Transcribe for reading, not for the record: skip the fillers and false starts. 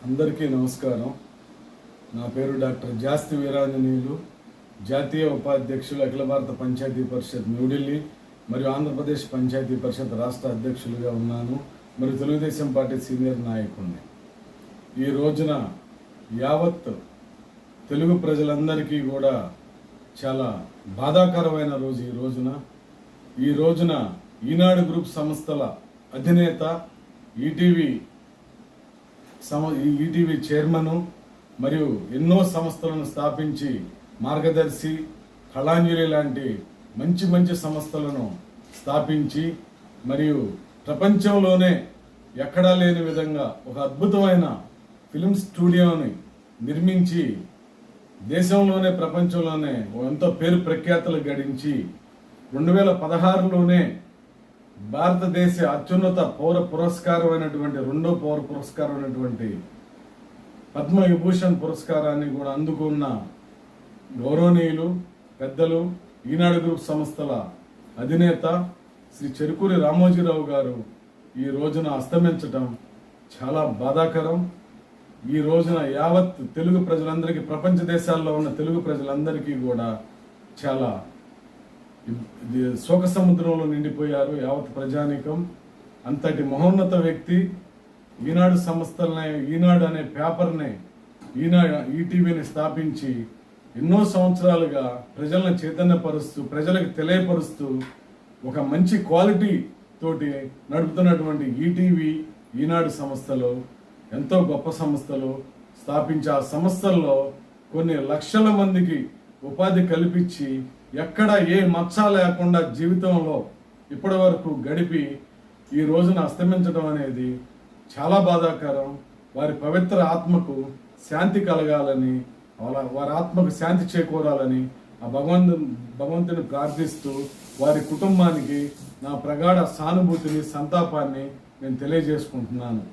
అందరికీ నమస్కారం. నా పేరు డాక్టర్ జాస్తి వీరాంజనేయులు, జాతీయ ఉపాధ్యక్షులు అఖిల భారత పంచాయతీ పరిషత్ న్యూఢిల్లీ మరియు ఆంధ్రప్రదేశ్ పంచాయతీ పరిషత్ రాష్ట్ర అధ్యక్షులుగా ఉన్నాను. మరియు తెలుగుదేశం పార్టీ సీనియర్ నాయకుడిని. ఈ రోజున యావత్ తెలుగు ప్రజలందరికీ కూడా చాలా బాధాకరమైన రోజు. ఈ రోజున ఈనాడు గ్రూప్ సంస్థల అధినేత ఈటీవీ చైర్మన్ మరియు ఎన్నో సంస్థలను స్థాపించి మార్గదర్శి, కళాంజలి లాంటి మంచి సంస్థలను స్థాపించి మరియు ప్రపంచంలోనే ఎక్కడా లేని విధంగా ఒక అద్భుతమైన ఫిల్మ్ స్టూడియోని నిర్మించి దేశంలోనే ప్రపంచంలోనే ఎంతో పేరు ప్రఖ్యాతులు గడించి 2016లోనే భారతదేశ అత్యున్నత పౌర పురస్కారమైనటువంటి రెండో పౌర పురస్కారమైనటువంటి పద్మవిభూషణ్ పురస్కారాన్ని కూడా అందుకున్న గౌరవనీయులు పెద్దలు ఈనాడు గ్రూప్ సంస్థల అధినేత శ్రీ చెరుకూరి రామోజీరావు గారు ఈ రోజున అస్తమించటం చాలా బాధాకరం. ఈ రోజున యావత్ తెలుగు ప్రజలందరికీ, ప్రపంచ దేశాల్లో ఉన్న తెలుగు ప్రజలందరికీ కూడా చాలా శోక సముద్రంలో నిండిపోయారు యావత్ ప్రజానీకం. అంతటి మహోన్నత వ్యక్తి ఈనాడు సంస్థలనే, ఈనాడు అనే పేపర్ని, ఈటీవీని స్థాపించి ఎన్నో సంవత్సరాలుగా ప్రజలను చైతన్యపరుస్తూ, ప్రజలకు తెలియపరుస్తూ ఒక మంచి క్వాలిటీ తోటి నడుపుతున్నటువంటి ఈనాడు సంస్థలు ఎంతో గొప్ప సంస్థలు స్థాపించి ఆ సంస్థల్లో కొన్ని లక్షల మందికి ఉపాధి కల్పించి ఎక్కడ ఏ మచ్చ లేకుండా జీవితంలో ఇప్పటి వరకు గడిపి ఈ రోజున అస్తమించడం అనేది చాలా బాధాకరం. వారి పవిత్ర ఆత్మకు శాంతి కలగాలని, వారి ఆత్మకు శాంతి చేకూరాలని ఆ భగవంతుని ప్రార్థిస్తూ వారి కుటుంబానికి నా ప్రగాఢ సానుభూతిని, సంతాపాన్ని నేను తెలియజేసుకుంటున్నాను.